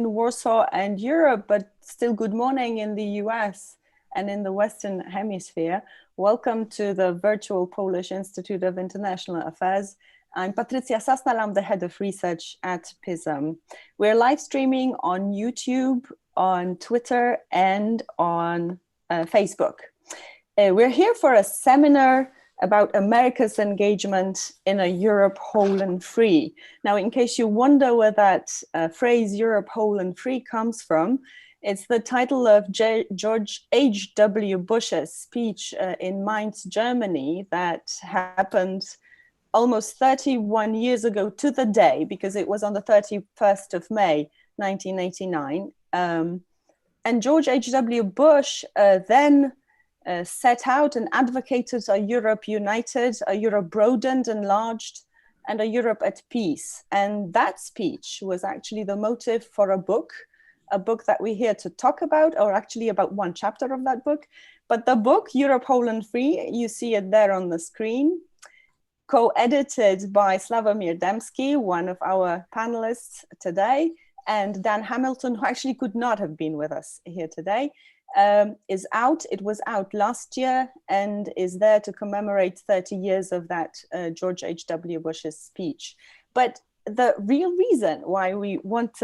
Warsaw and Europe, but still good morning in the US and in the Western Hemisphere. Welcome to the virtual Polish Institute of International Affairs. I'm Patrycja Sasnal, I'm the head of research at PISM. We're live streaming on YouTube, on Twitter, and on Facebook. We're here for a seminar about America's engagement in a Europe whole and free. Now, in case you wonder where that phrase Europe whole and free comes from, it's the title of George H.W. Bush's speech in Mainz, Germany, that happened almost 31 years ago to the day, because it was on the 31st of May, 1989. And George H.W. Bush then set out and advocated a Europe united, a Europe broadened, enlarged, and a Europe at peace. And that speech was actually the motive for a book that we're here to talk about, or actually about one chapter of that book. But the book, Europe Whole and Free, you see it there on the screen, co-edited by Sławomir Dębski, one of our panelists today, and Dan Hamilton, who actually could not have been with us here today. Is out. It was out last year and is there to commemorate 30 years of that George H.W. Bush's speech. But the real reason why we wanted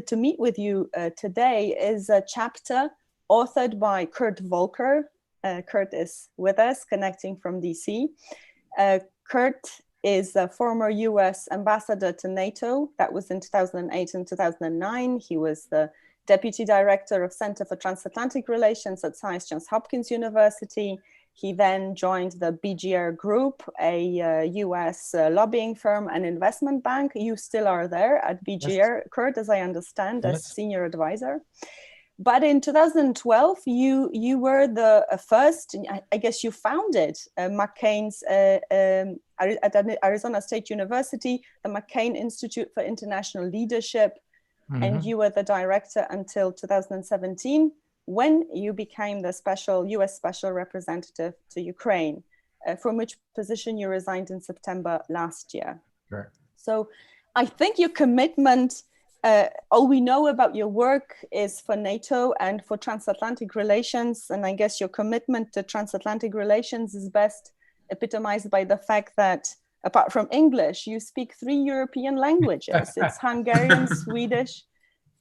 to meet with you today is a chapter authored by Kurt Volker. Kurt is with us, connecting from DC. Kurt is a former US ambassador to NATO. That was in 2008 and 2009. He was the Deputy Director of Center for Transatlantic Relations at Johns Hopkins University. He then joined the BGR Group, a US lobbying firm and investment bank. You still are there at BGR, yes. Kurt, as I understand, yes, as senior advisor. But in 2012, you were the first, I guess you founded McCain's, at Arizona State University, the McCain Institute for International Leadership. Mm-hmm. And you were the director until 2017, when you became the US special representative to Ukraine, from which position you resigned in September last year. Sure. So I think your commitment, all we know about your work is for NATO and for transatlantic relations. And I guess your commitment to transatlantic relations is best epitomized by the fact that apart from English, you speak 3 European languages. It's Hungarian, Swedish,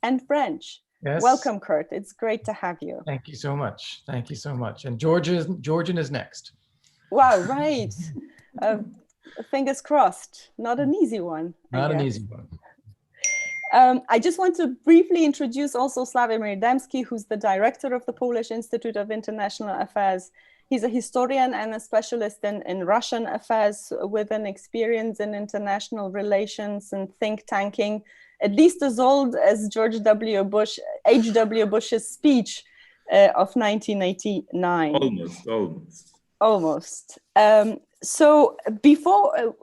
and French. Yes. Welcome, Kurt. It's great to have you. Thank you so much. Thank you so much. And Georgian is next. Wow, right. Fingers crossed. Not an easy one. Not an easy one. I just want to briefly introduce also Sławomir Dębski, who's the director of the Polish Institute of International Affairs. He's a historian and a specialist in Russian affairs with an experience in international relations and think tanking, at least as old as George W. Bush, H.W. Bush's speech of 1989. Almost. So before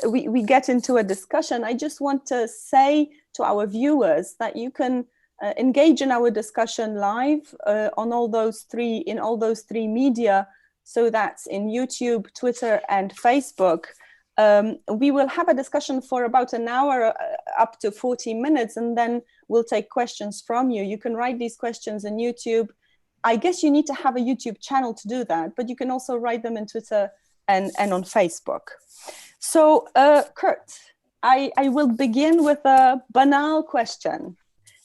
we get into a discussion, I just want to say to our viewers that you can engage in our discussion live on all those three media. So that's in YouTube, Twitter, and Facebook. We will have a discussion for about an hour, up to 40 minutes, and then we'll take questions from you. You can write these questions on YouTube. I guess you need to have a YouTube channel to do that, but you can also write them in Twitter and on Facebook. So, Kurt, I will begin with a banal question.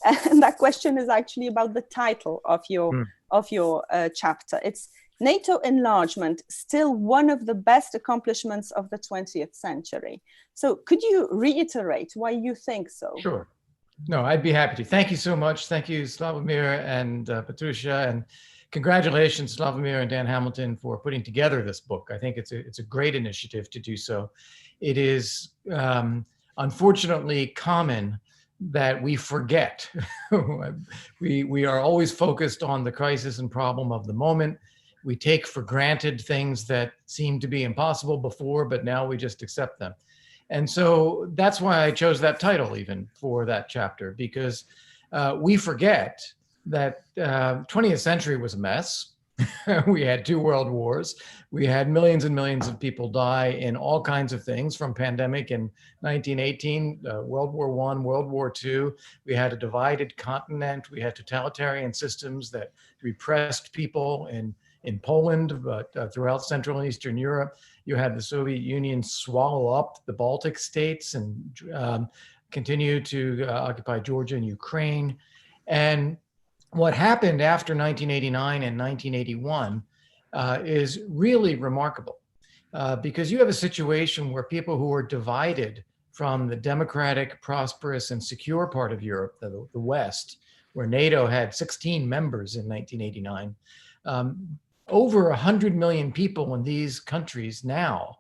And that question is actually about the title of your chapter. It's NATO enlargement, still one of the best accomplishments of the 20th century. So could you reiterate why you think so? Sure. No, I'd be happy to. Thank you so much. Thank you, Sławomir and Patrycja, and congratulations, Sławomir and Dan Hamilton, for putting together this book. I think it's a great initiative to do so. It is unfortunately common that we forget. we are always focused on the crisis and problem of the moment. We take for granted things that seemed to be impossible before, but now we just accept them. And so that's why I chose that title even for that chapter, because we forget that 20th century was a mess. We had 2 world wars. We had millions and millions of people die in all kinds of things, from pandemic in 1918, World War I, World War II. We had a divided continent. We had totalitarian systems that repressed people in Poland, but throughout Central and Eastern Europe. You had the Soviet Union swallow up the Baltic states and continue to occupy Georgia and Ukraine. And what happened after 1989 and 1981 is really remarkable because you have a situation where people who are divided from the democratic, prosperous, and secure part of Europe, the West, where NATO had 16 members in 1989, over 100 million people in these countries now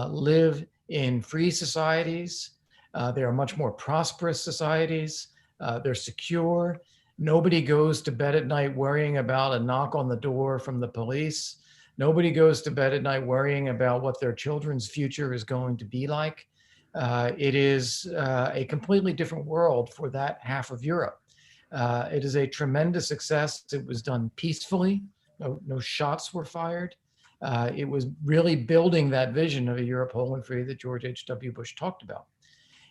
live in free societies. They are much more prosperous societies. They're secure. Nobody goes to bed at night worrying about a knock on the door from the police. Nobody goes to bed at night worrying about what their children's future is going to be like. It is a completely different world for that half of Europe. It is a tremendous success. It was done peacefully. No shots were fired. It was really building that vision of a Europe whole and free that George H.W. Bush talked about.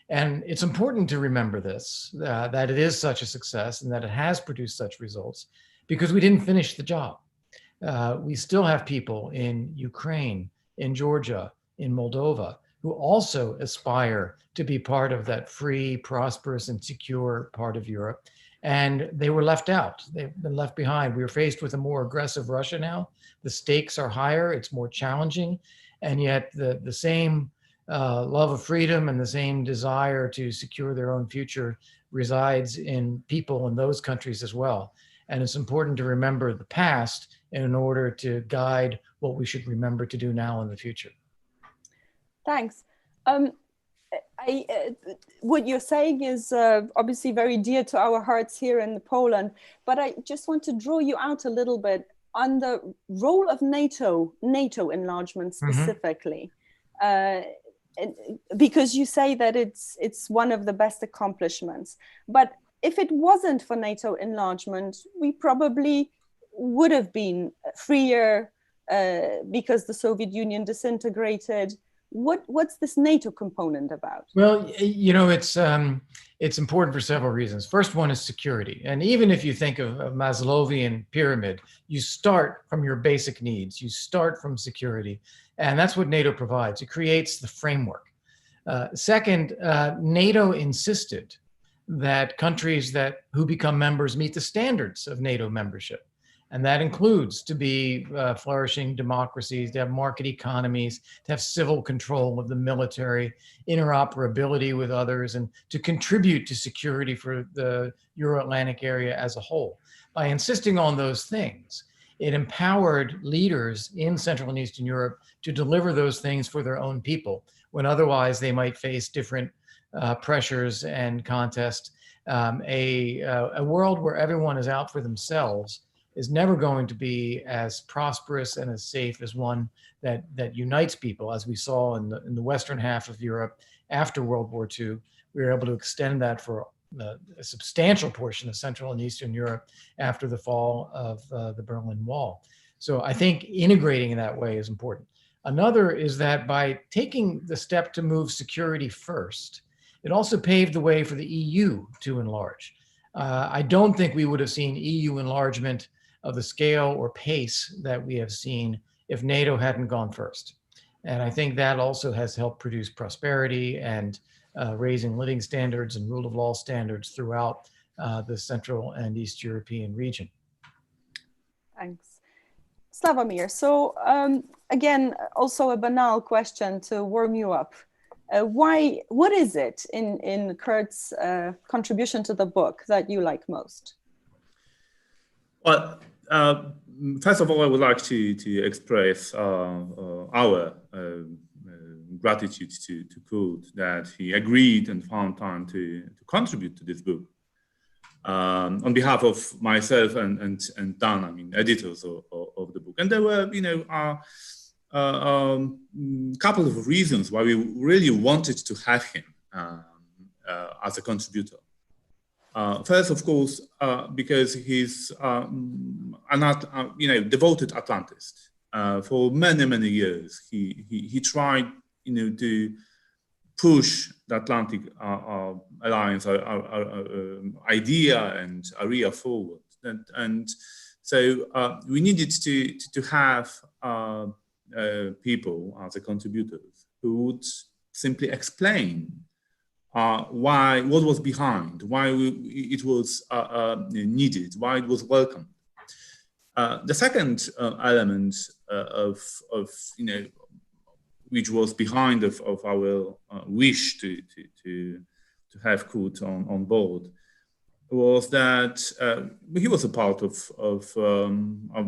And it's important to remember this, that it is such a success and that it has produced such results, because we didn't finish the job. We still have people in Ukraine, in Georgia, in Moldova, who also aspire to be part of that free, prosperous, and secure part of Europe. And they were left out. They've been left behind. We are faced with a more aggressive Russia now. The stakes are higher. It's more challenging. And yet the same love of freedom and the same desire to secure their own future resides in people in those countries as well. And it's important to remember the past in order to guide what we should remember to do now in the future. Thanks. What you're saying is obviously very dear to our hearts here in Poland, but I just want to draw you out a little bit on the role of NATO enlargement specifically. Because you say that it's one of the best accomplishments. But if it wasn't for NATO enlargement, we probably would have been freer because the Soviet Union disintegrated. What's this NATO component about? Well, you know, it's important for several reasons. First one is security. And even if you think of a Maslowian pyramid, you start from your basic needs. You start from security. And that's what NATO provides. It creates the framework. Second, NATO insisted that countries who become members meet the standards of NATO membership. And that includes to be flourishing democracies, to have market economies, to have civil control of the military, interoperability with others, and to contribute to security for the Euro-Atlantic area as a whole. By insisting on those things, it empowered leaders in Central and Eastern Europe to deliver those things for their own people, when otherwise they might face different pressures and contests. A world where everyone is out for themselves is never going to be as prosperous and as safe as one that unites people, as we saw in the western half of Europe after World War II. We were able to extend that for a substantial portion of Central and Eastern Europe after the fall of the Berlin Wall. So I think integrating in that way is important. Another is that by taking the step to move security first, it also paved the way for the EU to enlarge. I don't think we would have seen EU enlargement of the scale or pace that we have seen if NATO hadn't gone first. And I think that also has helped produce prosperity and raising living standards and rule of law standards throughout the Central and East European region. Thanks. Slavomir, so again, also a banal question to warm you up. What is it in Kurt's contribution to the book that you like most? Well, first of all, I would like to express our gratitude to Kurt that he agreed and found time to contribute to this book. On behalf of myself and Dan, I mean, editors of the book. And there were, a couple of reasons why we really wanted to have him as a contributor. First, of course, because he's devoted Atlantist. For many years, he tried, to push the Atlantic Alliance idea and area forward, and so we needed to have people as a contributors who would simply explain what was behind, why it was needed, why it was welcome. The second element of which was behind of our wish to have Kurt on board was that he was a part of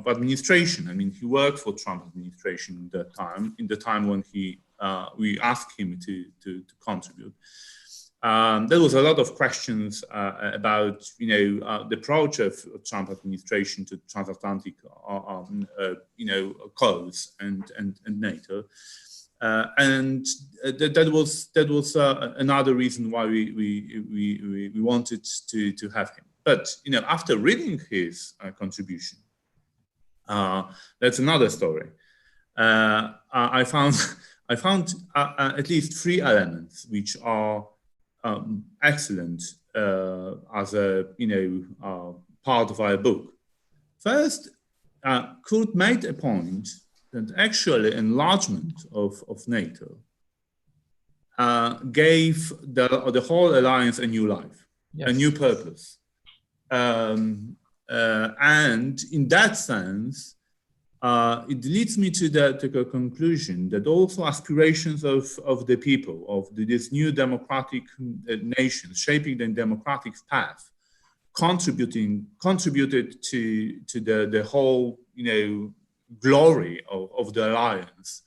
administration. I mean, he worked for Trump administration in the time when we asked him to contribute. There was a lot of questions about, the approach of Trump administration to transatlantic, codes and NATO, and that was another reason why we wanted to have him. But after reading his contribution, that's another story. I found at least 3 elements which are excellent as a part of our book. First, Kurt made a point that actually enlargement of NATO gave the whole alliance a new life, yes, a new purpose, and in that sense, it leads me to the conclusion that also aspirations of the people, of this new democratic nation, shaping the democratic path, contributed to the whole, glory of the alliance,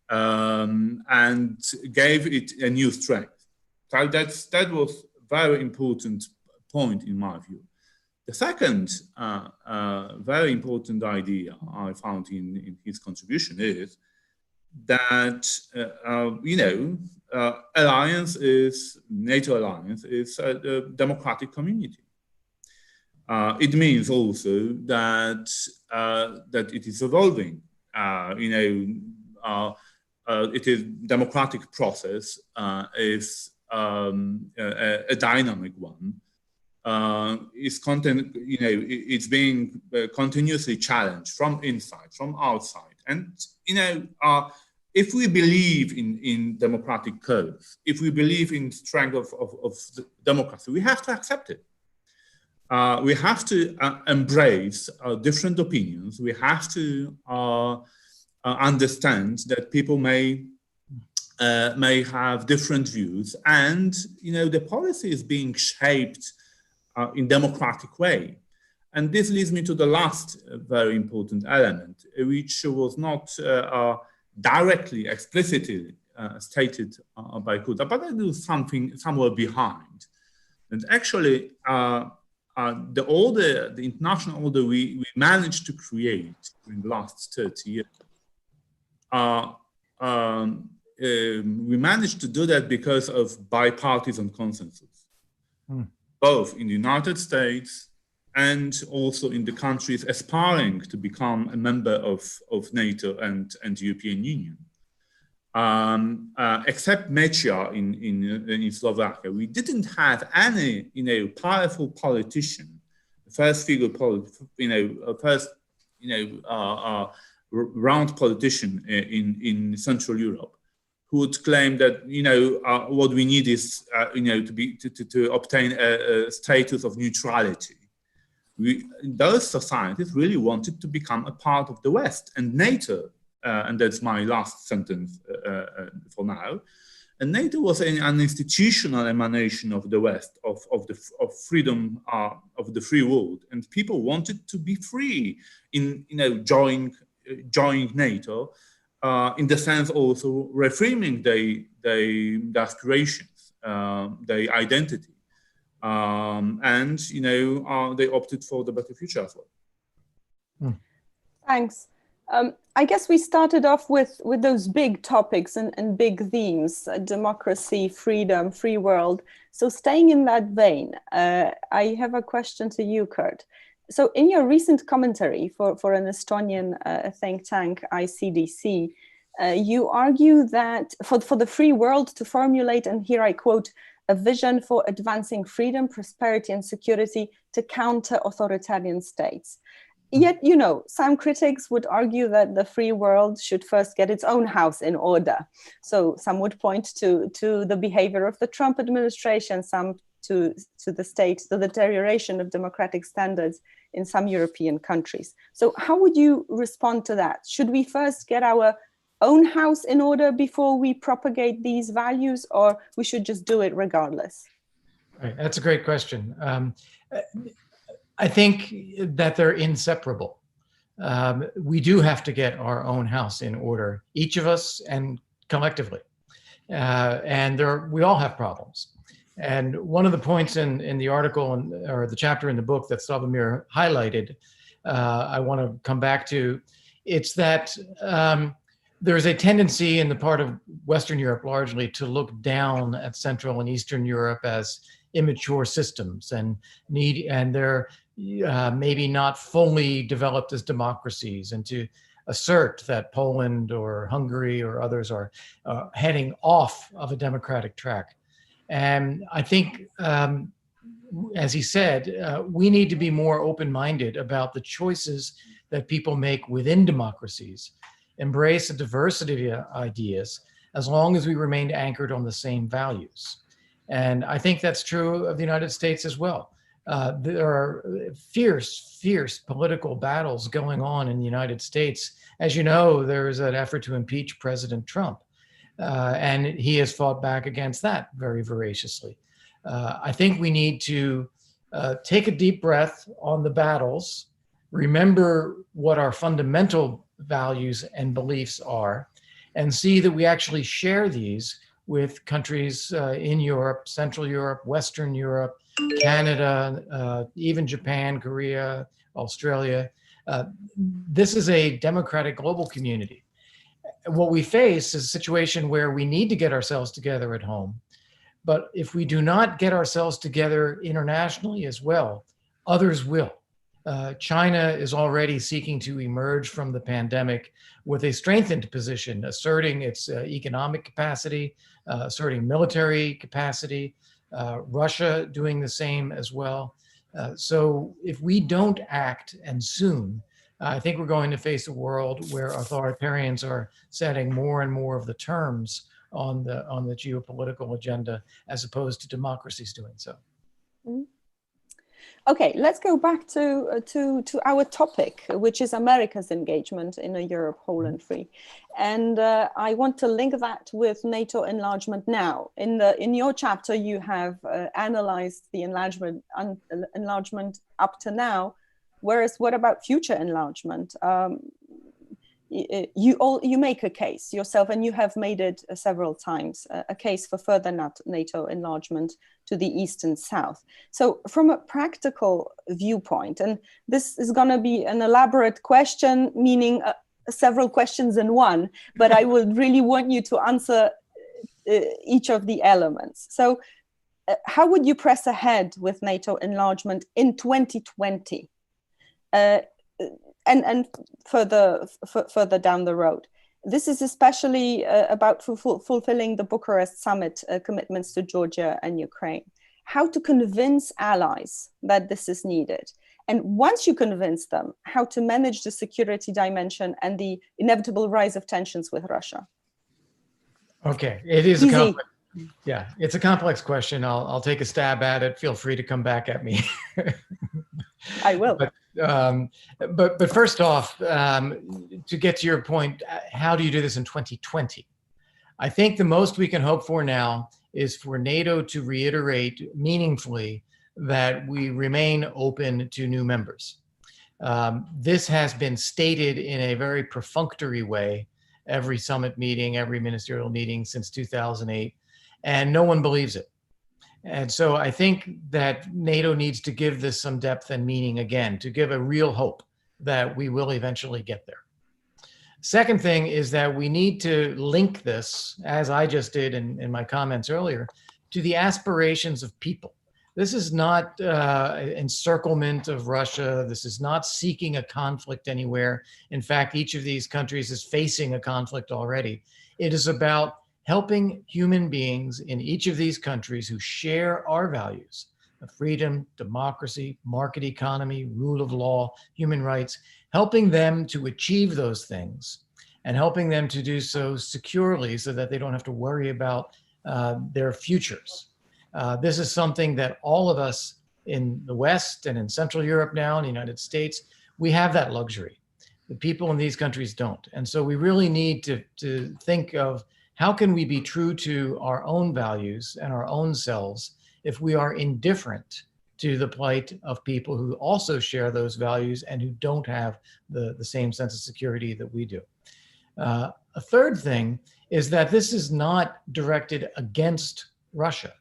and gave it a new strength. So that was a very important point in my view. The second very important idea I found in his contribution is that NATO alliance is a democratic community. It means also that it is evolving. It is democratic process is a dynamic one. It's being continuously challenged from inside, from outside, and if we believe in democratic codes, if we believe in strength of democracy, we have to accept it. We have to embrace different opinions. We have to understand that people may have different views, and the policy is being shaped in democratic way. And this leads me to the last very important element, which was not directly, explicitly stated by Kurt, but I do something somewhere behind. And actually, the international order we managed to create in the last 30 years, we managed to do that because of bipartisan consensus, both in the United States and also in the countries aspiring to become a member of NATO and the European Union. Except Mečia in Slovakia, we didn't have any, powerful politician, first figure, round politician in Central Europe, who would claim that what we need is to obtain a status of neutrality. Those societies really wanted to become a part of the West and NATO. And that's my last sentence for now. And NATO was an institutional emanation of the West, of freedom, of the free world, and people wanted to be free in joining NATO, in the sense also reframing their aspirations, their identity, and they opted for the better future as well. Thanks. I guess we started off with those big topics and big themes, democracy, freedom, free world. So staying in that vein, I have a question to you, Kurt. So in your recent commentary for an Estonian think tank, ICDC, you argue that for the free world to formulate, and here I quote, a vision for advancing freedom, prosperity, and security to counter authoritarian states. Yet, you know, some critics would argue that the free world should first get its own house in order. So some would point to the behavior of the Trump administration, some to the deterioration of democratic standards in some European countries. So how would you respond to that? Should we first get our own house in order before we propagate these values, or we should just do it regardless? Right. That's a great question. I think that they're inseparable. We do have to get our own house in order, each of us and collectively. And we all have problems. And one of the points in the article or the chapter in the book that Slavomir highlighted, I want to come back to, it's that there's a tendency in the part of Western Europe largely to look down at Central and Eastern Europe as immature systems and they're maybe not fully developed as democracies, and to assert that Poland or Hungary or others are heading off of a democratic track. And I think, as he said, we need to be more open-minded about the choices that people make within democracies, embrace a diversity of ideas, as long as we remain anchored on the same values. And I think that's true of the United States as well. There are fierce political battles going on in the United States. As you know, there is an effort to impeach President Trump, and he has fought back against that very voraciously. I think we need to take a deep breath on the battles, remember what our fundamental values and beliefs are, and see that we actually share these with countries in Europe, Central Europe, Western Europe, Canada, even Japan, Korea, Australia. This is a democratic global community. What we face is a situation where we need to get ourselves together at home. But if we do not get ourselves together internationally as well, others will. China is already seeking to emerge from the pandemic with a strengthened position, asserting its economic capacity, asserting military capacity, Russia doing the same as well. So if we don't act, and soon, I think we're going to face a world where authoritarians are setting more and more of the terms on the geopolitical agenda, as opposed to democracies doing so. Mm-hmm. Okay, let's go back to our topic, which is America's engagement in a Europe whole and free. And I want to link that with NATO enlargement now. In your chapter, you have analyzed the enlargement up to now, whereas what about future enlargement? You make a case yourself, and you have made it several times, a case for further NATO enlargement to the east and south. So from a practical viewpoint, and this is going to be an elaborate question, meaning several questions in one, but I would really want you to answer each of the elements. So how would you press ahead with NATO enlargement in 2020? And further down the road. This is especially about fulfilling the Bucharest summit commitments to Georgia and Ukraine. How to convince allies that this is needed. And once you convince them, how to manage the security dimension and the inevitable rise of tensions with Russia. Okay, it is a complex, it's a complex question. I'll take a stab at it. Feel free to come back at me. I will. But first off, to get to your point, how do you do this in 2020? I think the most we can hope for now is for NATO to reiterate meaningfully that we remain open to new members. This has been stated in a very perfunctory way, every summit meeting, every ministerial meeting since 2008, and no one believes it. And so I think that NATO needs to give this some depth and meaning again, to give a real hope that we will eventually get there. Second thing is that we need to link this, as I just did in my comments earlier, to the aspirations of people. This is not encirclement of Russia. This is not seeking a conflict anywhere. In fact, each of these countries is facing a conflict already. It is about helping human beings in each of these countries who share our values of freedom, democracy, market economy, rule of law, human rights, helping them to achieve those things and helping them to do so securely so that they don't have to worry about their futures. This is something that all of us in the West and in Central Europe now, in the United States, we have that luxury. The people in these countries don't. And so we really need to think of how can we be true to our own values and our own selves if we are indifferent to the plight of people who also share those values and who don't have the same sense of security that we do. A third thing is that this is not directed against Russia.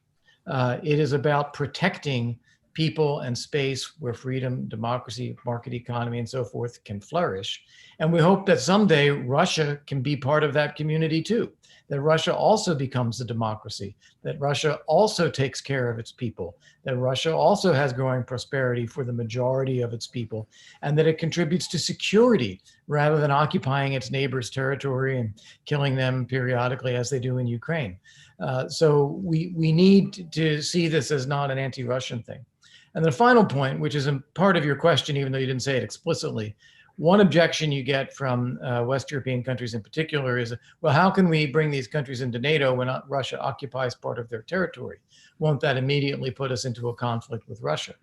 It is about protecting people and space where freedom, democracy, market economy, and so forth can flourish. And we hope that someday Russia can be part of that community too, that Russia also becomes a democracy, that Russia also takes care of its people, that Russia also has growing prosperity for the majority of its people, and that it contributes to security rather than occupying its neighbors' territory and killing them periodically as they do in Ukraine. So we need to see this as not an anti-Russian thing. And the final point, which is a part of your question, even though you didn't say it explicitly, one objection you get from West European countries in particular is, well, how can we bring these countries into NATO when Russia occupies part of their territory? Won't that immediately put us into a conflict with Russia?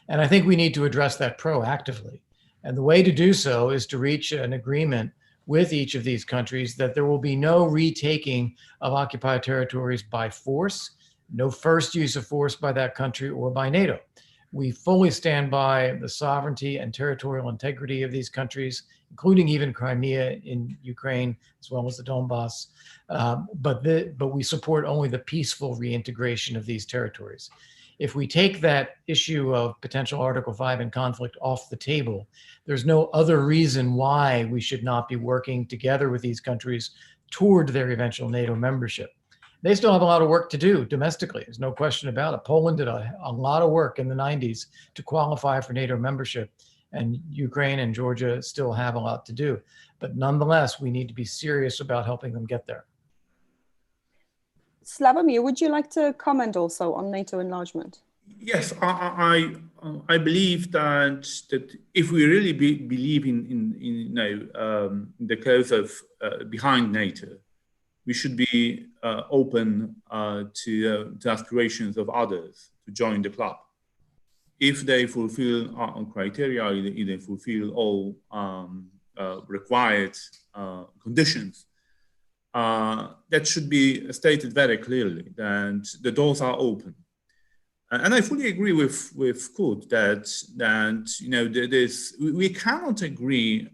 And I think we need to address that proactively. And the way to do so is to reach an agreement with each of these countries that there will be no retaking of occupied territories by force, no first use of force by that country or by NATO. We fully stand by the sovereignty and territorial integrity of these countries, including even Crimea in Ukraine, as well as the Donbass. But we support only the peaceful reintegration of these territories. If we take that issue of potential Article 5 and conflict off the table, there's no other reason why we should not be working together with these countries toward their eventual NATO membership. They still have a lot of work to do domestically. There's no question about it. Poland did a lot of work in the 90s to qualify for NATO membership, and Ukraine and Georgia still have a lot to do. But nonetheless, we need to be serious about helping them get there. Slavomir, would you like to comment also on NATO enlargement? Yes, I believe that if we really believe in the cause of behind NATO, we should be open to aspirations of others to join the club. If they fulfill our criteria, if they fulfill all required conditions, that should be stated very clearly, that the doors are open. And I fully agree with Kurt that we cannot agree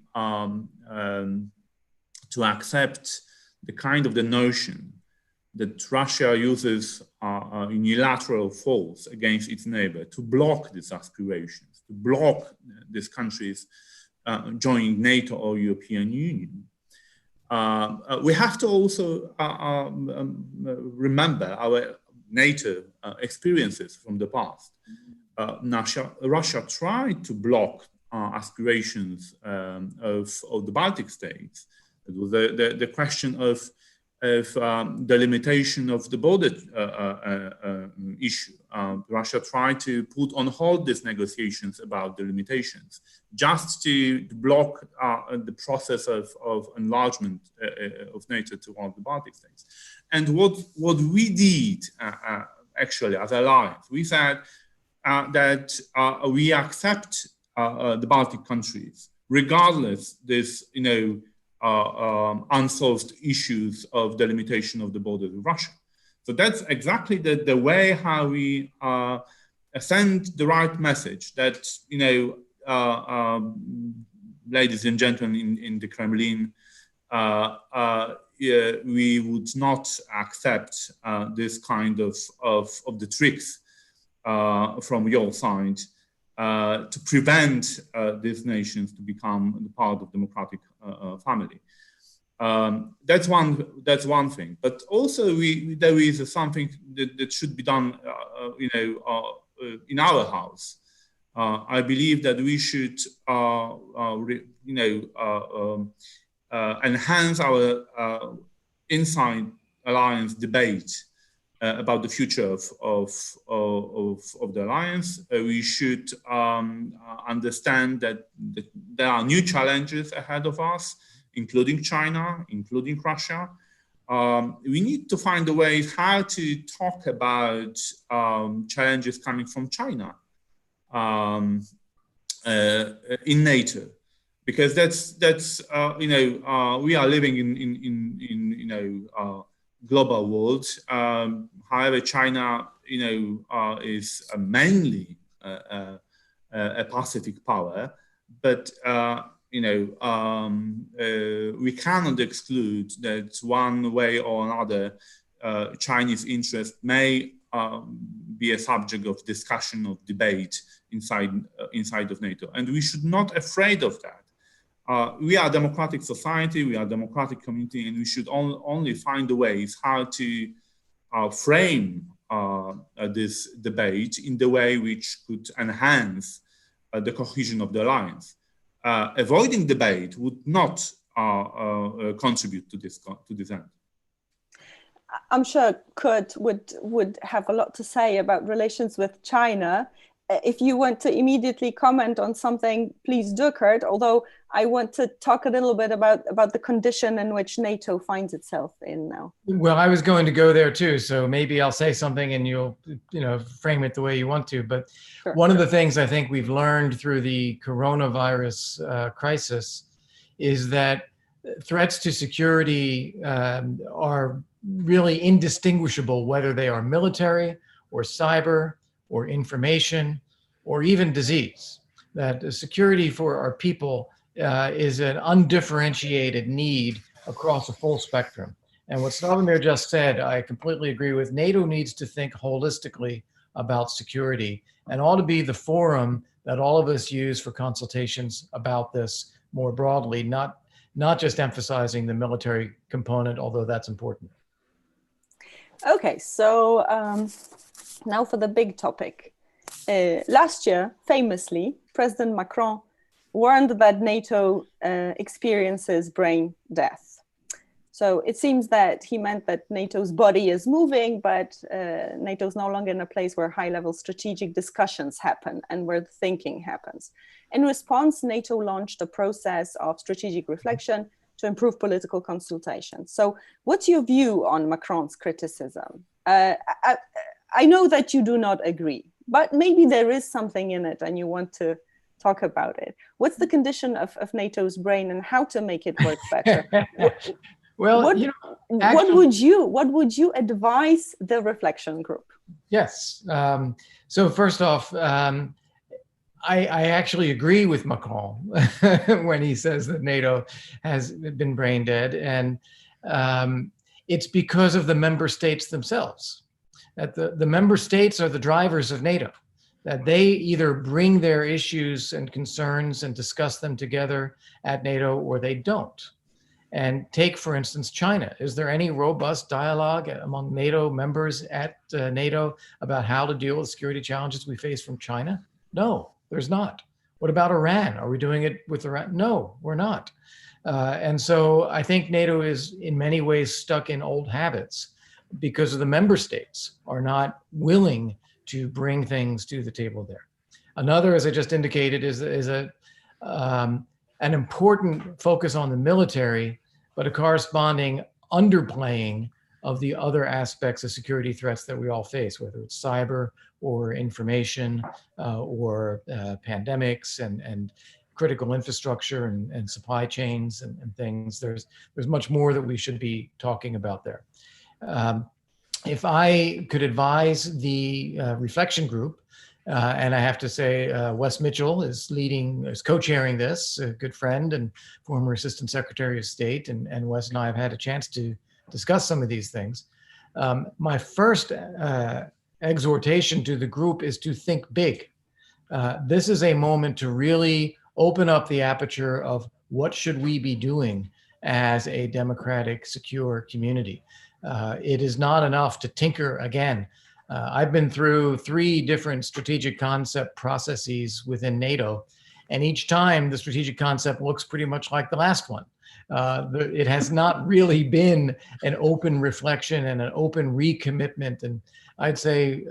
to accept the kind of the notion that Russia uses unilateral force against its neighbor to block these aspirations, to block these countries joining NATO or European Union. We have to also remember our NATO experiences from the past. Russia tried to block aspirations of the Baltic states. It was the question of the limitation of the border issue. Russia tried to put on hold these negotiations about the limitations, just to block the process of enlargement of NATO toward the Baltic states. And what we did actually as allies, we said that we accept the Baltic countries, regardless this, unsolved issues of delimitation of the border with Russia. So that's exactly the way how we send the right message that, ladies and gentlemen in the Kremlin, we would not accept this kind of the tricks from your side to prevent these nations to become part of democratic family. That's one thing. But also, there is something that should be done, in our house. I believe that we should, enhance our inside alliance debate about the future of the alliance. We should understand that there are new challenges ahead of us, including China, including Russia. We need to find a way how to talk about challenges coming from China in NATO, because that's we are living in global world. However, China is mainly a Pacific power, but we cannot exclude that one way or another Chinese interest may be a subject of discussion, of debate inside of NATO, and we should not be afraid of that. We are a democratic society, we are a democratic community, and we should only find the ways how to frame this debate in the way which could enhance the cohesion of the alliance. Avoiding debate would not contribute to this end. I'm sure Kurt would have a lot to say about relations with China. If you want to immediately comment on something, please do, Kurt, although I want to talk a little bit about the condition in which NATO finds itself in now. Well, I was going to go there too, so maybe I'll say something and you'll frame it the way you want to. But sure. One of the things I think we've learned through the coronavirus crisis is that threats to security are really indistinguishable, whether they are military or cyber or information, or even disease. That the security for our people is an undifferentiated need across a full spectrum. And what Slavomir just said, I completely agree with. NATO needs to think holistically about security and ought to be the forum that all of us use for consultations about this more broadly, not just emphasizing the military component, although that's important. Okay, so now for the big topic. Last year, famously, President Macron warned that NATO experiences brain death. So it seems that he meant that NATO's body is moving, but NATO is no longer in a place where high-level strategic discussions happen and where the thinking happens. In response, NATO launched a process of strategic reflection to improve political consultation. So what's your view on Macron's criticism? I know that you do not agree, but maybe there is something in it and you want to talk about it. What's the condition of NATO's brain and how to make it work better? Well, what would you advise the reflection group? Yes. So first off, I actually agree with Macron when he says that NATO has been brain dead, and it's because of the member states themselves. That the member states are the drivers of NATO, that they either bring their issues and concerns and discuss them together at NATO or they don't. And take, for instance, China. Is there any robust dialogue among NATO members at NATO about how to deal with security challenges we face from China? No, there's not. What about Iran? Are we doing it with Iran? No, we're not. And so I think NATO is in many ways stuck in old habits because of the member states are not willing to bring things to the table there. Another, as I just indicated, is an important focus on the military, but a corresponding underplaying of the other aspects of security threats that we all face, whether it's cyber or information or pandemics and critical infrastructure and supply chains and things. There's much more that we should be talking about there. If I could advise the reflection group, and I have to say Wes Mitchell is co-chairing this, a good friend and former Assistant Secretary of State, and Wes and I have had a chance to discuss some of these things. My first exhortation to the group is to think big, this is a moment to really open up the aperture of what should we be doing as a democratic, secure community. It is not enough to tinker again. I've been through 3 different strategic concept processes within NATO, and each time the strategic concept looks pretty much like the last one. It has not really been an open reflection and an open recommitment. And I'd say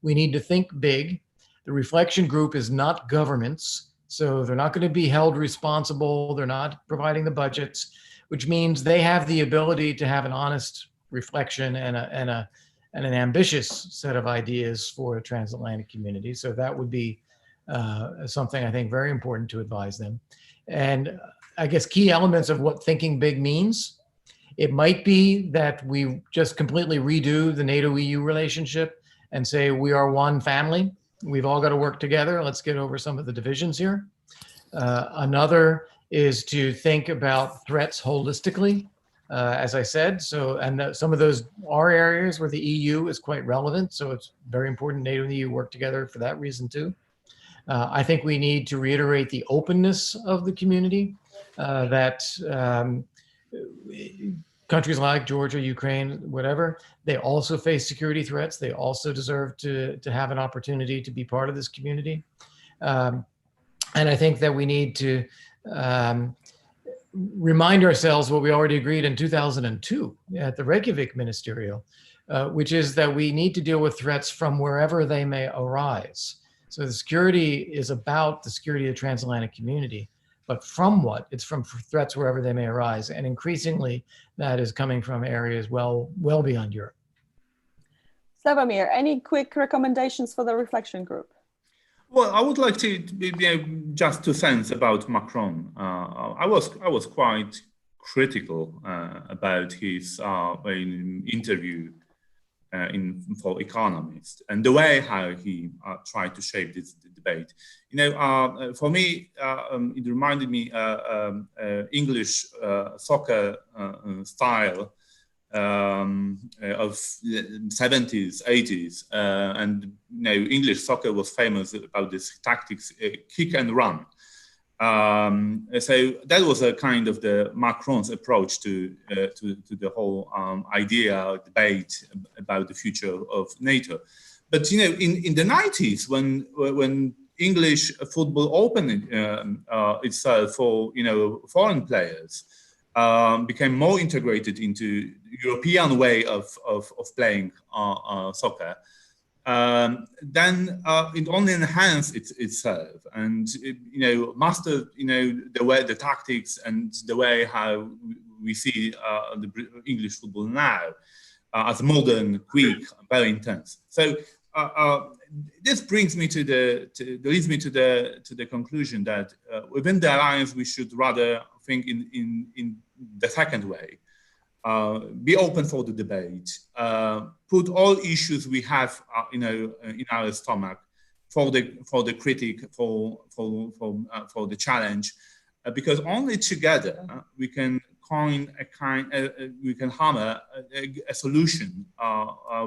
we need to think big. The reflection group is not governments, so they're not going to be held responsible. They're not providing the budgets, which means they have the ability to have an honest reflection and an ambitious set of ideas for a transatlantic community. So that would be something I think very important to advise them. And I guess key elements of what thinking big means. It might be that we just completely redo the NATO-EU relationship and say we are one family. We've all got to work together. Let's get over some of the divisions here. Another is to think about threats holistically, as I said. So, and some of those are areas where the EU is quite relevant. So it's very important NATO and the EU work together for that reason too. I think we need to reiterate the openness of the community, that countries like Georgia, Ukraine, whatever, they also face security threats. They also deserve to have an opportunity to be part of this community. And I think that we need to remind ourselves what we already agreed in 2002 at the Reykjavik Ministerial, which is that we need to deal with threats from wherever they may arise. So the security is about the security of the transatlantic community, but from what? It's from threats wherever they may arise. And increasingly, that is coming from areas well beyond Europe. Slavomir, any quick recommendations for the reflection group? Well, I would like to just 2 cents about Macron. I was quite critical about his interview for Economist and the way how he tried to shape this debate. You know, for me, it reminded me English soccer style of 70s, 80s, and you know, English soccer was famous about this tactics, kick and run. So that was a kind of the Macron's approach to the whole idea, debate about the future of NATO. But you know, in the 90s, when English football opened itself for foreign players, became more integrated into European way of playing soccer. Then it only enhanced itself, and mastered the way, the tactics, and the way how we see the English football now as modern, quick, very intense. So this brings me leads me to the conclusion that within the alliance we should rather think in the second way. Be open for the debate. Put all issues we have, in our stomach for the critic, for the challenge, because only together we can we can hammer a solution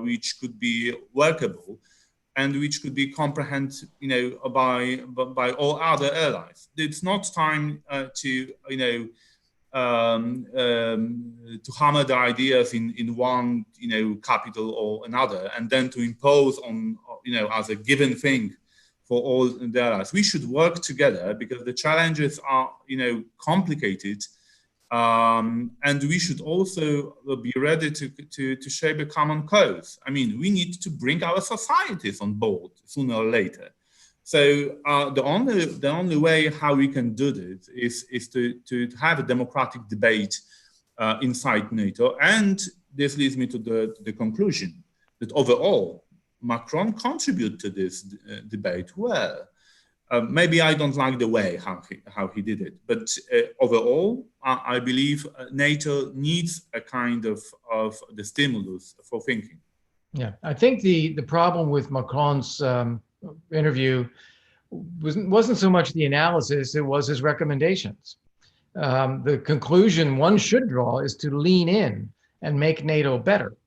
which could be workable and which could be comprehended, by all other allies. It's not time to hammer the ideas in one, capital or another, and then to impose on, as a given thing for all the allies. We should work together because the challenges are, complicated, and we should also be ready to shape a common cause. I mean, we need to bring our societies on board sooner or later. So the only way how we can do this is to have a democratic debate inside NATO. And this leads me to the conclusion that overall, Macron contributed to this debate well. Maybe I don't like the way how he did it, but overall, I believe NATO needs a kind of the stimulus for thinking. Yeah, I think the problem with Macron's interview wasn't so much the analysis, it was his recommendations. The conclusion one should draw is to lean in and make NATO better.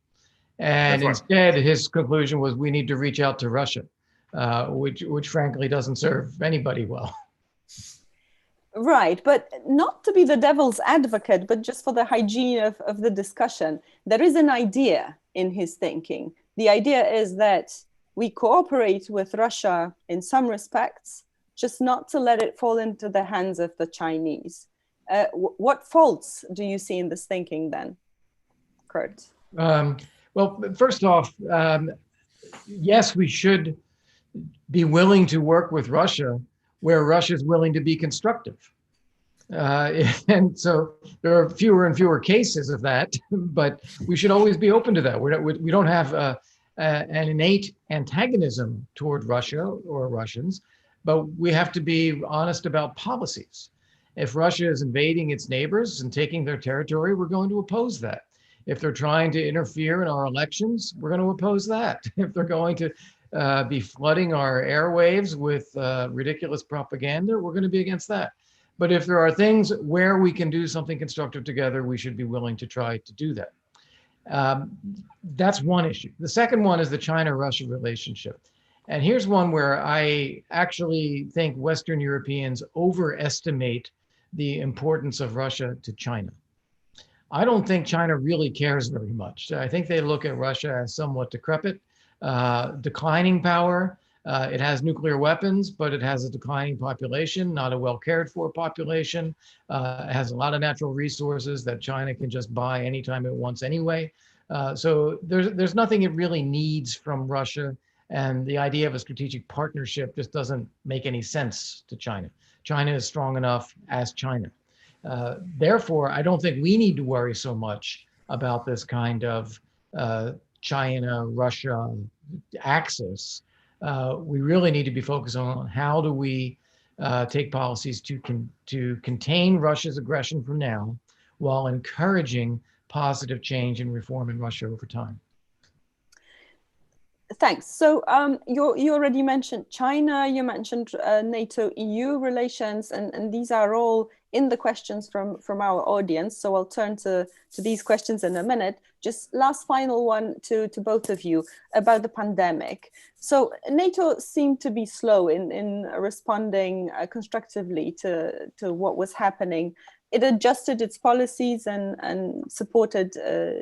And instead, his conclusion was we need to reach out to Russia. which frankly doesn't serve anybody well. Right, but not to be the devil's advocate, but just for the hygiene of the discussion, there is an idea in his thinking. The idea is that we cooperate with Russia in some respects, just not to let it fall into the hands of the Chinese. What faults do you see in this thinking then, Kurt? Well, first off, yes, we should be willing to work with Russia where Russia is willing to be constructive. And so there are fewer and fewer cases of that, but we should always be open to that. We don't have an innate antagonism toward Russia or Russians, but we have to be honest about policies. If Russia is invading its neighbors and taking their territory, we're going to oppose that. If they're trying to interfere in our elections, we're going to oppose that. If they're going to be flooding our airwaves with ridiculous propaganda, we're going to be against that. But if there are things where we can do something constructive together, we should be willing to try to do that. That's one issue. The second one is the China-Russia relationship. And here's one where I actually think Western Europeans overestimate the importance of Russia to China. I don't think China really cares very much. I think they look at Russia as somewhat decrepit, declining power. It has nuclear weapons, but it has a declining population, not a well cared for population. It has a lot of natural resources that China can just buy anytime it wants anyway. So there's nothing it really needs from Russia. And the idea of a strategic partnership just doesn't make any sense to China. China is strong enough as China. Therefore, I don't think we need to worry so much about this kind of China-Russia axis. We really need to be focused on how do we take policies to contain Russia's aggression from now while encouraging positive change and reform in Russia over time. Thanks. So you already mentioned China, you mentioned NATO-EU relations, and these are all in the questions from our audience. So I'll turn to these questions in a minute. Just last final one to both of you about the pandemic. So NATO seemed to be slow in responding constructively to what was happening. It adjusted its policies and supported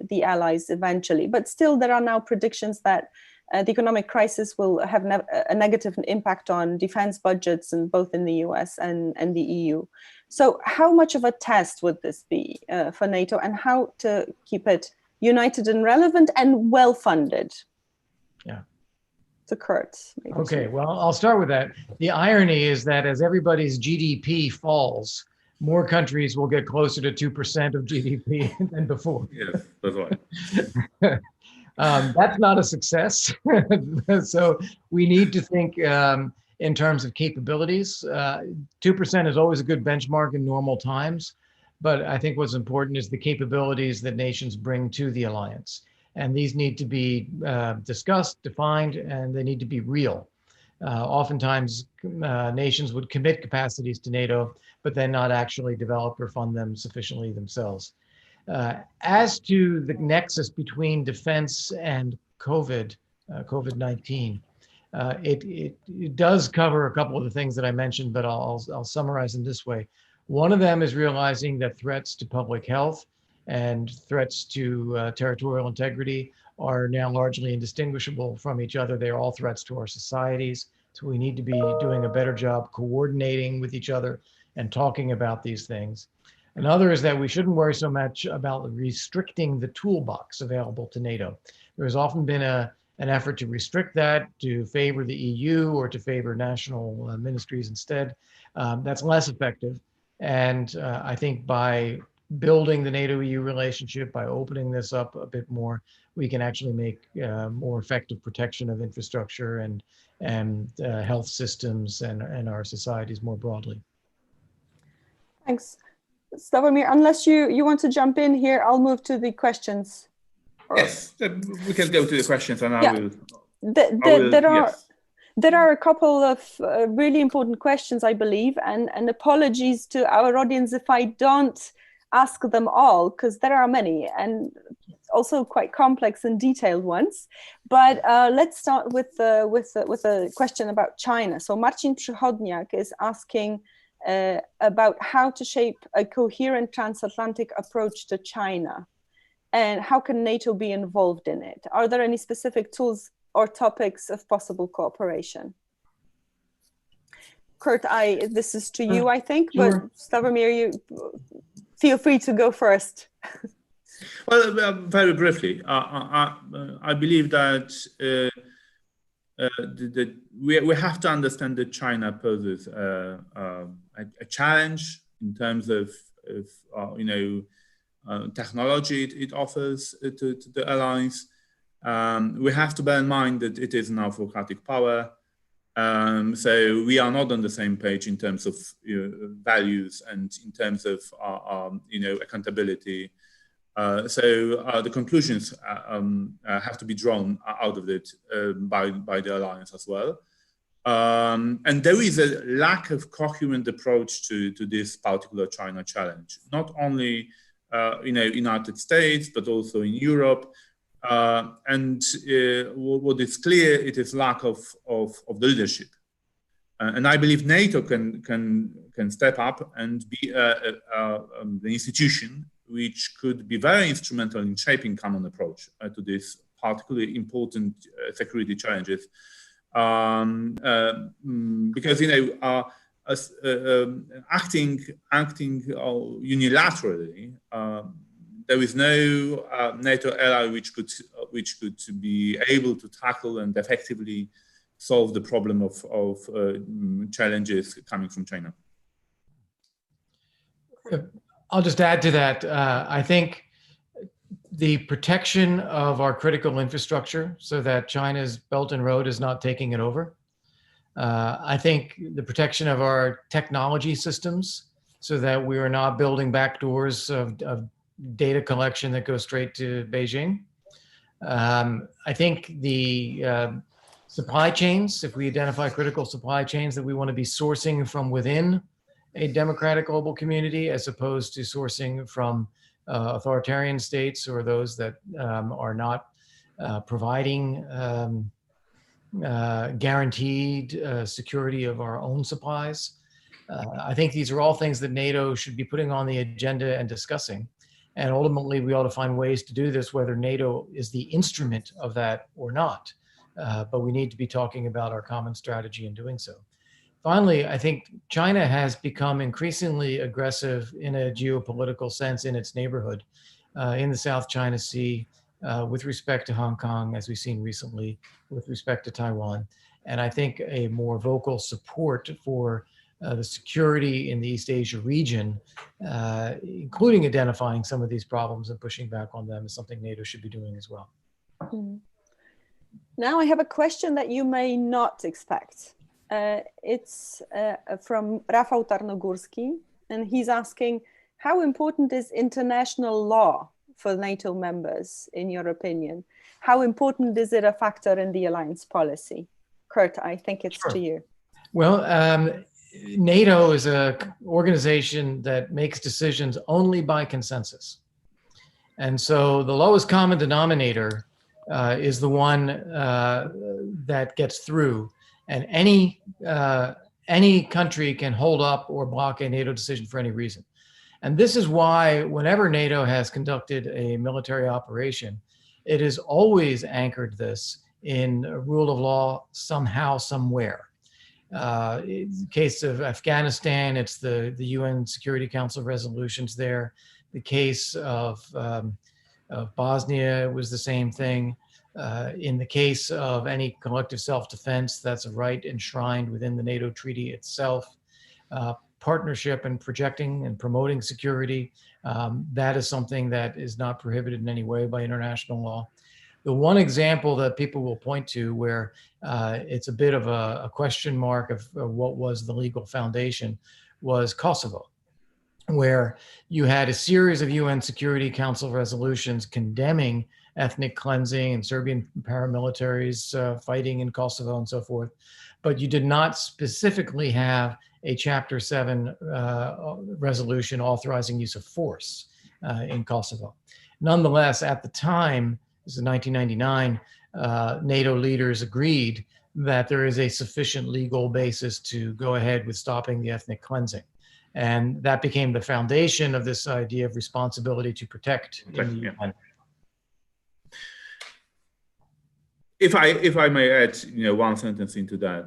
the allies eventually, but still there are now predictions that the economic crisis will have a negative impact on defense budgets both in the US and the EU. So how much of a test would this be for NATO, and how to keep it united and relevant and well-funded? Yeah. So Kurt. Okay, well, I'll start with that. The irony is that as everybody's GDP falls, more countries will get closer to 2% of GDP than before. Yes, that's right. That's not a success. So we need to think in terms of capabilities. 2% is always a good benchmark in normal times, but I think what's important is the capabilities that nations bring to the alliance. And these need to be discussed, defined, and they need to be real. Oftentimes, nations would commit capacities to NATO, but then not actually develop or fund them sufficiently themselves. As to the nexus between defense and COVID-19, it does cover a couple of the things that I mentioned, but I'll summarize them this way. One of them is realizing that threats to public health and threats to territorial integrity are now largely indistinguishable from each other. They're all threats to our societies. So we need to be doing a better job coordinating with each other and talking about these things. Another is that we shouldn't worry so much about restricting the toolbox available to NATO. There's often been an effort to restrict that, to favor the EU or to favor national ministries instead. That's less effective. And I think by building the NATO-EU relationship, by opening this up a bit more, we can actually make more effective protection of infrastructure and health systems and our societies more broadly. Thanks. Slavomir, unless you want to jump in here, I'll move to the questions. Yes, we can go to the questions, and yeah. There are a couple of really important questions, I believe, and apologies to our audience if I don't ask them all, because there are many, and also quite complex and detailed ones. But let's start with a question about China. So Marcin Przychodniak is asking about how to shape a coherent transatlantic approach to China, and how can NATO be involved in it? Are there any specific tools or topics of possible cooperation? Kurt, this is to you, I think, sure. but Slavomir, you feel free to go first. Well, very briefly, I believe that we have to understand that China poses a challenge in terms of technology it offers to the allies. We have to bear in mind that it is an autocratic power. So we are not on the same page in terms of values and in terms of accountability. So the conclusions have to be drawn out of it by the alliance as well. And there is a lack of coherent approach to this particular China challenge, not only United States, but also in Europe. And what is clear, it is lack of the leadership. And I believe NATO can step up and be the institution which could be very instrumental in shaping common approach to this particularly important security challenges. Because acting unilaterally, there is no NATO ally which could be able to tackle and effectively solve the problem of challenges coming from China. I'll just add to that. I think the protection of our critical infrastructure so that China's Belt and Road is not taking it over. I think the protection of our technology systems so that we are not building backdoors of data collection that goes straight to Beijing. I think the supply chains, if we identify critical supply chains that we want to be sourcing from within a democratic global community as opposed to sourcing from authoritarian states or those that are not providing guaranteed security of our own supplies. I think these are all things that NATO should be putting on the agenda and discussing. And ultimately, we ought to find ways to do this, whether NATO is the instrument of that or not. But we need to be talking about our common strategy in doing so. Finally, I think China has become increasingly aggressive in a geopolitical sense in its neighborhood, in the South China Sea, with respect to Hong Kong, as we've seen recently, with respect to Taiwan. And I think a more vocal support for the security in the East Asia region, including identifying some of these problems and pushing back on them, is something NATO should be doing as well. Now I have a question that you may not expect. It's from Rafał Tarnogórski, and he's asking, how important is international law for NATO members, in your opinion? How important is it a factor in the alliance policy? Kurt, I think it's to you. Well, NATO is an organization that makes decisions only by consensus. And so the lowest common denominator is the one that gets through. And any country can hold up or block a NATO decision for any reason. And this is why whenever NATO has conducted a military operation, it has always anchored this in a rule of law somehow, somewhere. In the case of Afghanistan, it's the UN Security Council resolutions there. The case of Bosnia was the same thing. In the case of any collective self-defense, that's a right enshrined within the NATO treaty itself. Partnership and projecting and promoting security, that is something that is not prohibited in any way by international law. The one example that people will point to where it's a bit of a question mark of what was the legal foundation was Kosovo, where you had a series of UN Security Council resolutions condemning ethnic cleansing and Serbian paramilitaries fighting in Kosovo and so forth. But you did not specifically have a Chapter 7 resolution authorizing use of force in Kosovo. Nonetheless, at the time, this is 1999, NATO leaders agreed that there is a sufficient legal basis to go ahead with stopping the ethnic cleansing. And that became the foundation of this idea of responsibility to protect in the UN. If I may add, one sentence into that,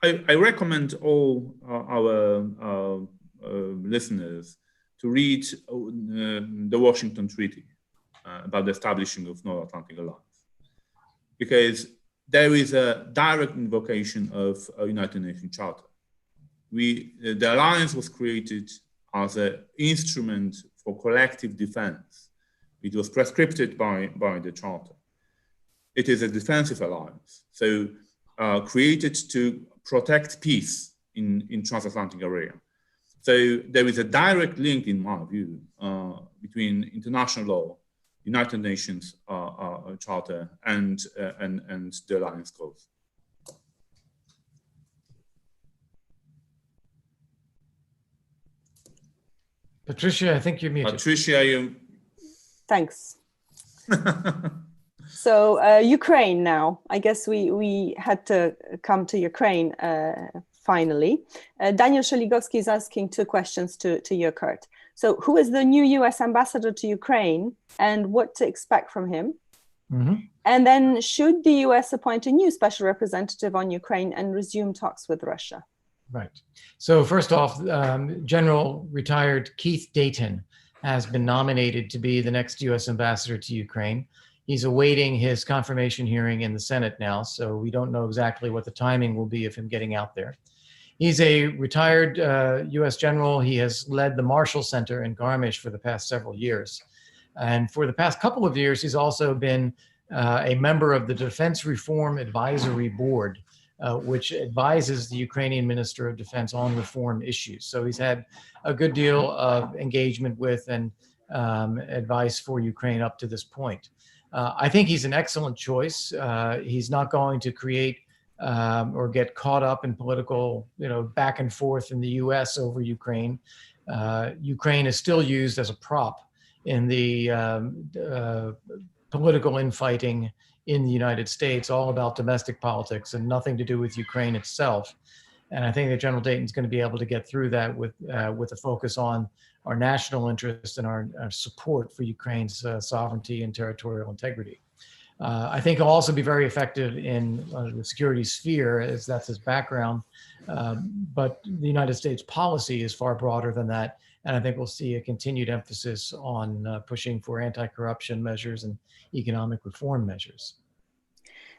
I recommend all our listeners to read the Washington Treaty about the establishing of North Atlantic Alliance, because there is a direct invocation of a United Nations Charter. The alliance was created as an instrument for collective defense. It was prescripted by the Charter. It is a defensive alliance, so created to protect peace in transatlantic area. So there is a direct link, in my view, between international law, United Nations Charter, and the alliance goals. Patricia, I think you're muted. Patricia, you. Thanks. So Ukraine now. I guess we had to come to Ukraine finally. Daniel Szeligowski is asking two questions to you, Kurt. So who is the new US ambassador to Ukraine and what to expect from him? Mm-hmm. And then should the US appoint a new special representative on Ukraine and resume talks with Russia? Right. So first off, General retired Keith Dayton has been nominated to be the next US ambassador to Ukraine. He's awaiting his confirmation hearing in the Senate now, so we don't know exactly what the timing will be of him getting out there. He's a retired US general. He has led the Marshall Center in Garmisch for the past several years. And for the past couple of years, he's also been a member of the Defense Reform Advisory Board, which advises the Ukrainian Minister of Defense on reform issues. So he's had a good deal of engagement with and advice for Ukraine up to this point. I think he's an excellent choice. He's not going to create or get caught up in political, back and forth in the US over Ukraine. Ukraine is still used as a prop in the political infighting in the United States, all about domestic politics and nothing to do with Ukraine itself. And I think that General Dayton's going to be able to get through that with a focus on our national interest and our support for Ukraine's sovereignty and territorial integrity. I think he'll also be very effective in the security sphere, as that's his background. But the United States policy is far broader than that. And I think we'll see a continued emphasis on pushing for anti-corruption measures and economic reform measures.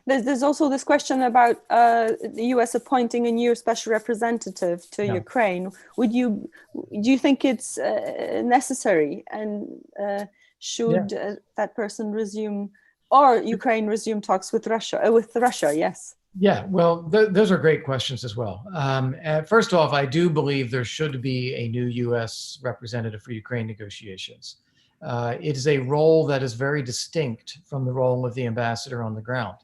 There's also this question about the U.S. appointing a new special representative to Ukraine. Do you think it's necessary, and should that person resume, or Ukraine resume talks with Russia? Yes. Yeah, well, those are great questions as well. First off, I do believe there should be a new U.S. representative for Ukraine negotiations. It is a role that is very distinct from the role of the ambassador on the ground.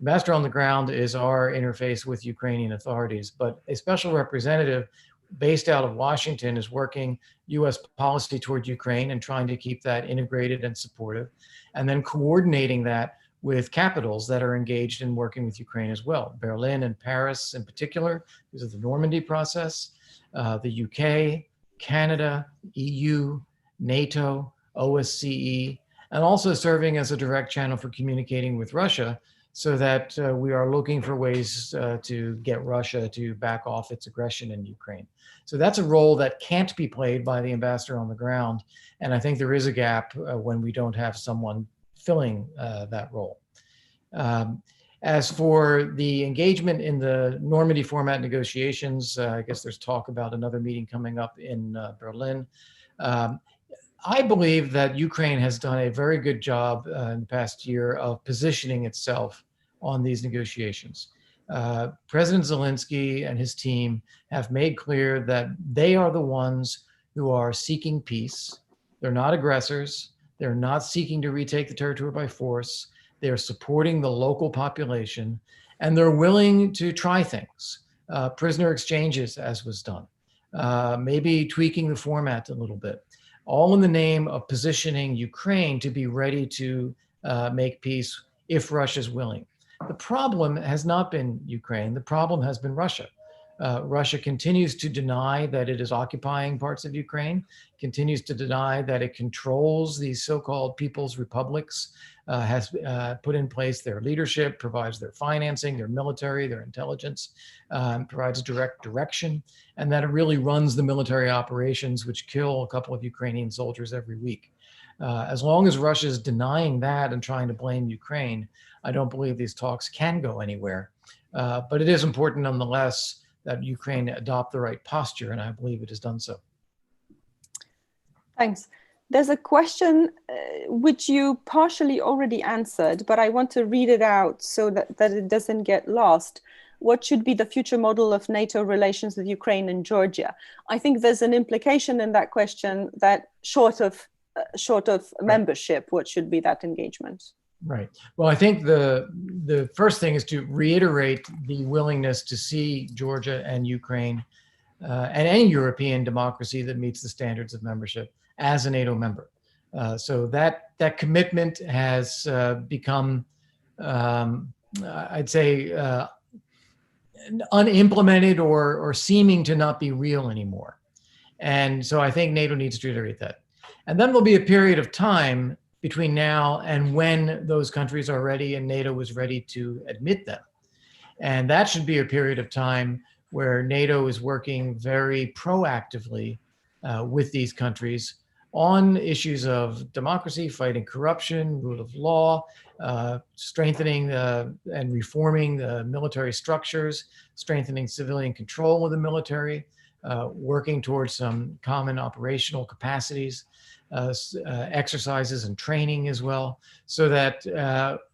Ambassador on the ground is our interface with Ukrainian authorities, but a special representative based out of Washington is working U.S. policy toward Ukraine and trying to keep that integrated and supportive, and then coordinating that with capitals that are engaged in working with Ukraine as well. Berlin and Paris in particular, because of the Normandy process, the UK, Canada, EU, NATO, OSCE, and also serving as a direct channel for communicating with Russia, so that we are looking for ways to get Russia to back off its aggression in Ukraine. So that's a role that can't be played by the ambassador on the ground. And I think there is a gap when we don't have someone filling that role. As for the engagement in the Normandy format negotiations, I guess there's talk about another meeting coming up in Berlin. I believe that Ukraine has done a very good job in the past year of positioning itself on these negotiations. President Zelensky and his team have made clear that they are the ones who are seeking peace. They're not aggressors. They're not seeking to retake the territory by force. They're supporting the local population, and they're willing to try things. Prisoner exchanges, as was done. Maybe tweaking the format a little bit. all in the name of positioning Ukraine to be ready to make peace if Russia's willing. The problem has not been Ukraine. The problem has been Russia. Russia continues to deny that it is occupying parts of Ukraine, continues to deny that it controls these so-called people's republics, has put in place their leadership, provides their financing, their military, their intelligence, provides direct direction, and that it really runs the military operations which kill a couple of Ukrainian soldiers every week. As long as Russia is denying that and trying to blame Ukraine, I don't believe these talks can go anywhere. But it is important nonetheless that Ukraine adopt the right posture, and I believe it has done so. Thanks. There's a question which you partially already answered, but I want to read it out so that it doesn't get lost. What should be the future model of NATO relations with Ukraine and Georgia? I think there's an implication in that question that short of membership, what should be that engagement? Right. Well, I think the first thing is to reiterate the willingness to see Georgia and Ukraine and any European democracy that meets the standards of membership as a NATO member. So that commitment has become, I'd say, unimplemented or seeming to not be real anymore. And so I think NATO needs to reiterate that. And then there'll be a period of time between now and when those countries are ready and NATO is ready to admit them. And that should be a period of time where NATO is working very proactively with these countries on issues of democracy, fighting corruption, rule of law, strengthening and reforming the military structures, strengthening civilian control of the military, working towards some common operational capacities, exercises and training as well, so that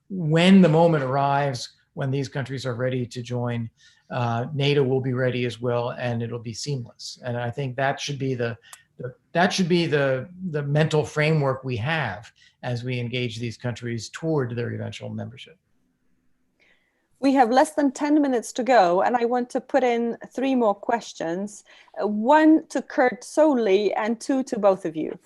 when the moment arrives, when these countries are ready to join, NATO will be ready as well, and it'll be seamless. And I think that should be the mental framework we have as we engage these countries toward their eventual membership. We have less than 10 minutes to go, and I want to put in 3 more questions, 1 to Kurt solely and 2 to both of you.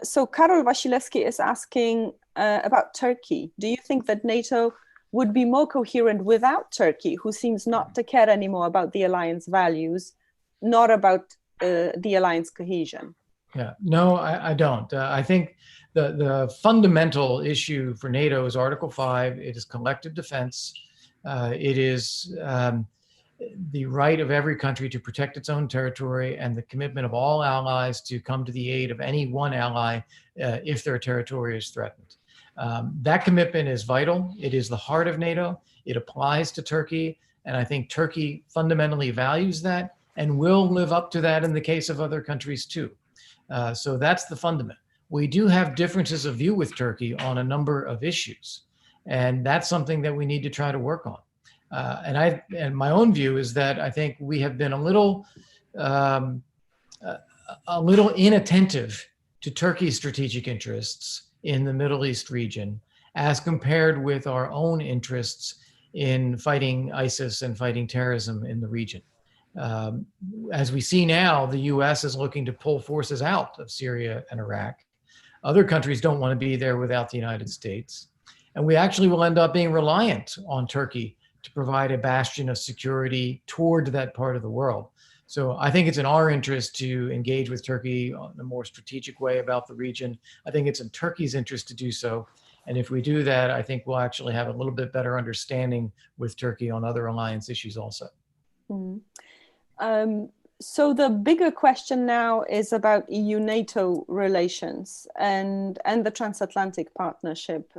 So Karol Wasilewski is asking about Turkey. Do you think that NATO would be more coherent without Turkey, who seems not to care anymore about the alliance values, not about the alliance cohesion? Yeah, no, I don't. I think the fundamental issue for NATO is Article 5. It is collective defense. It is the right of every country to protect its own territory and the commitment of all allies to come to the aid of any one ally if their territory is threatened. That commitment is vital. It is the heart of NATO. It applies to Turkey. And I think Turkey fundamentally values that and will live up to that in the case of other countries too. So that's the fundament. We do have differences of view with Turkey on a number of issues. And that's something that we need to try to work on. And my own view is that I think we have been a little inattentive to Turkey's strategic interests in the Middle East region as compared with our own interests in fighting ISIS and fighting terrorism in the region. As we see now, the US is looking to pull forces out of Syria and Iraq. Other countries don't want to be there without the United States. And we actually will end up being reliant on Turkey to provide a bastion of security toward that part of the world. So I think it's in our interest to engage with Turkey in a more strategic way about the region. I think it's in Turkey's interest to do so. And if we do that, I think we'll actually have a little bit better understanding with Turkey on other alliance issues also. Mm-hmm. So the bigger question now is about EU-NATO relations and the transatlantic partnership.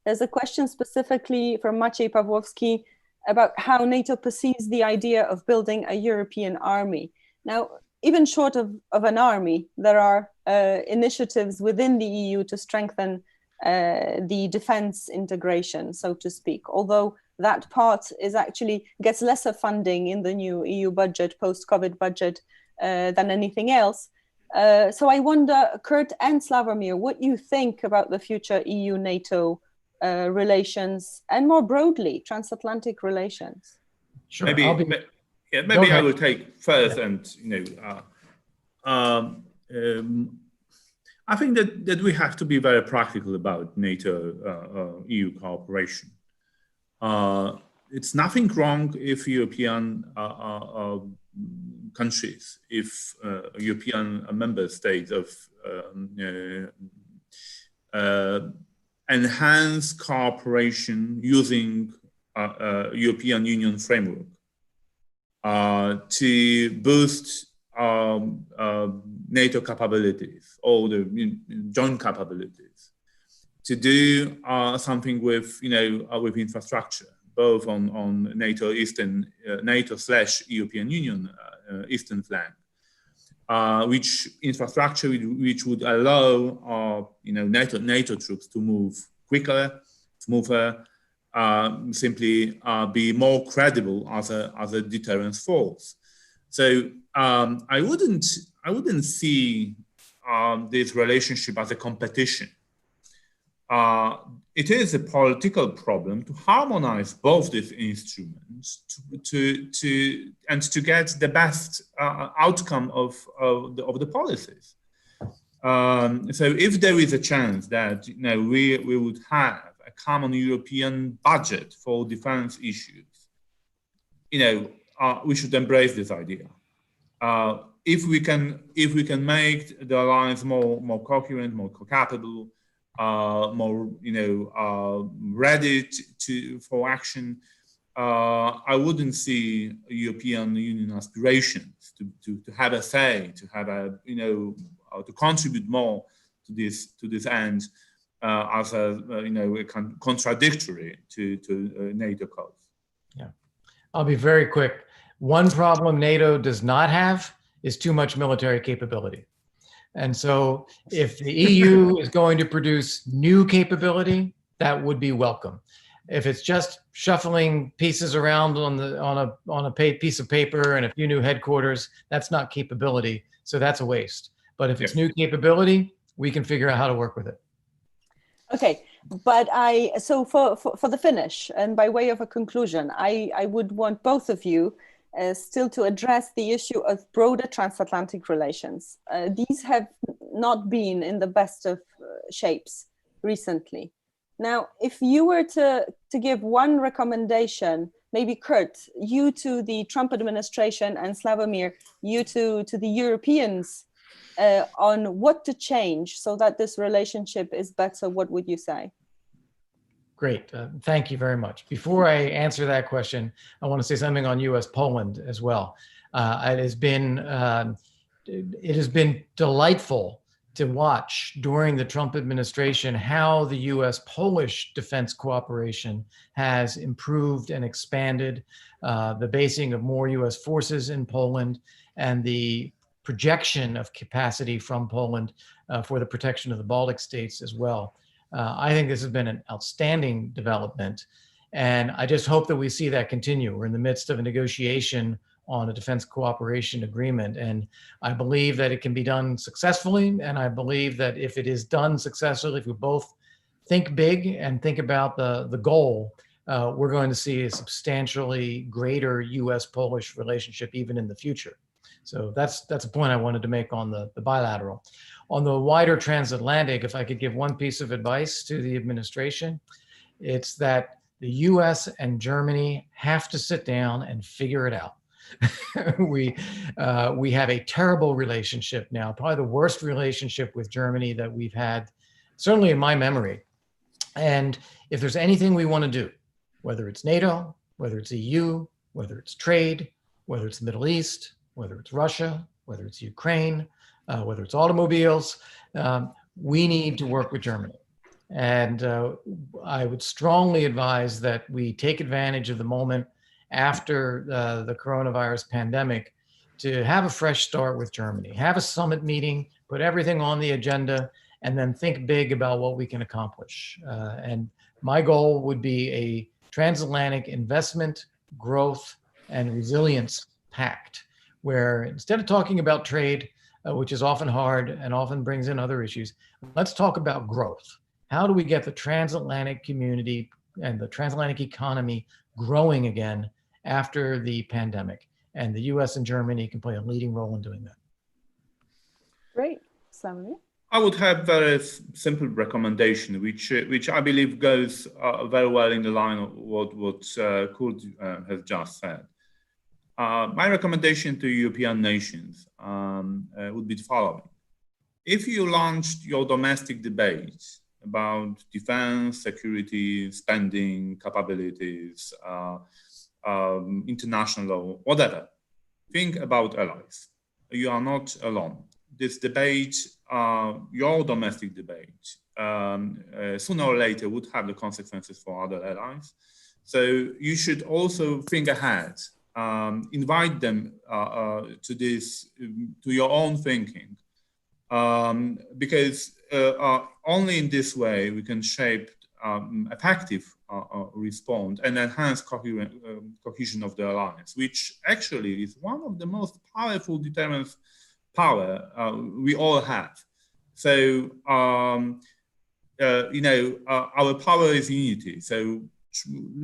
There's a question specifically from Maciej Pawłowski about how NATO perceives the idea of building a European army. Now, even short of an army, there are initiatives within the EU to strengthen the defense integration, so to speak, although that part is actually gets lesser funding in the new EU budget, post-COVID budget, than anything else. So I wonder, Kurt and Slavomir, what you think about the future EU-NATO relations and more broadly, transatlantic relations? Sure. Maybe I will take first, and I think that we have to be very practical about NATO EU cooperation. It's nothing wrong if European countries, if European member states of enhance cooperation using European Union framework to boost NATO capabilities or the joint capabilities, to do something with with infrastructure, both on NATO Eastern NATO/European Union Eastern flank, which infrastructure which would allow NATO troops to move quicker, smoother, simply be more credible as a deterrence force. So I wouldn't see this relationship as a competition. It is a political problem to harmonize both these instruments to get the best outcome of the policies. So if there is a chance that we would have a common European budget for defense issues, we should embrace this idea. If we can make the alliance more coherent, more capable, more ready for action, I wouldn't see European Union aspirations to have a say, to have to contribute more to this end as a contradictory to NATO cause. Yeah, I'll be very quick. One problem NATO does not have is too much military capability. And so if the EU is going to produce new capability, that would be welcome. If it's just shuffling pieces around on a piece of paper and a few new headquarters, that's not capability. So that's a waste. But if it's new capability, we can figure out how to work with it. Okay, but so for the finish and by way of a conclusion, I would want both of you still to address the issue of broader transatlantic relations. These have not been in the best of shapes recently. Now, if you were to give one recommendation, maybe Kurt, you to the Trump administration, and Slavomir, you to the Europeans, on what to change so that this relationship is better, what would you say? Great, thank you very much. Before I answer that question, I want to say something on U.S.-Poland as well. It has been delightful to watch during the Trump administration how the U.S.-Polish defense cooperation has improved and expanded, the basing of more U.S. forces in Poland, and the projection of capacity from Poland for the protection of the Baltic states as well. I think this has been an outstanding development, and I just hope that we see that continue. We're in the midst of a negotiation on a defense cooperation agreement, and I believe that it can be done successfully, and I believe that if it is done successfully, if we both think big and think about the goal, we're going to see a substantially greater U.S.-Polish relationship even in the future. So that's a point I wanted to make on the bilateral. On the wider transatlantic, if I could give one piece of advice to the administration, it's that the US and Germany have to sit down and figure it out. We have a terrible relationship now, probably the worst relationship with Germany that we've had, certainly in my memory. And if there's anything we want to do, whether it's NATO, whether it's EU, whether it's trade, whether it's the Middle East, whether it's Russia, whether it's Ukraine, whether it's automobiles, we need to work with Germany. And I would strongly advise that we take advantage of the moment after the coronavirus pandemic to have a fresh start with Germany, have a summit meeting, put everything on the agenda, and then think big about what we can accomplish. And my goal would be a transatlantic investment, growth, and resilience pact, where instead of talking about trade, which is often hard and often brings in other issues, let's talk about growth. How do we get the transatlantic community and the transatlantic economy growing again after the pandemic? And the US and Germany can play a leading role in doing that. Great. Slavomir? I would have very simple recommendation, which I believe goes very well in the line of what Kurt has just said. My recommendation to European nations would be the following. If you launched your domestic debate about defense, security, spending, capabilities, international law, whatever, think about allies. You are not alone. This debate, your domestic debate, sooner or later would have the consequences for other allies. So you should also think ahead, invite them to this, to your own thinking, because only in this way we can shape effective response and enhance cohesion of the alliance, which actually is one of the most powerful deterrence power we all have. So, you know, our power is unity. So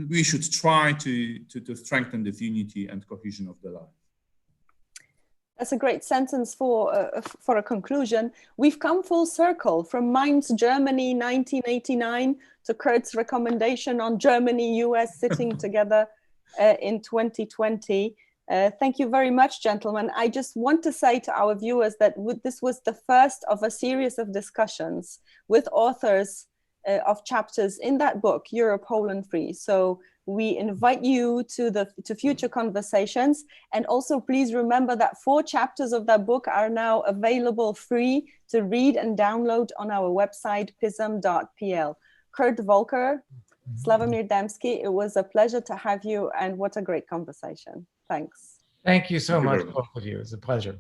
we should try to strengthen this unity and cohesion of the alliance. That's a great sentence for a conclusion. We've come full circle from Mainz, Germany, 1989 to Kurt's recommendation on Germany, US sitting together in 2020. Thank you very much, gentlemen. I just want to say to our viewers that this was the first of a series of discussions with authors of chapters in that book, Europe Whole and Free. So we invite you to future conversations. And also please remember that 4 chapters of that book are now available free to read and download on our website, pism.pl. Kurt Volker, Slavomir Damski, it was a pleasure to have you, and what a great conversation. Thanks. Thank you so much, both of you. It's a pleasure.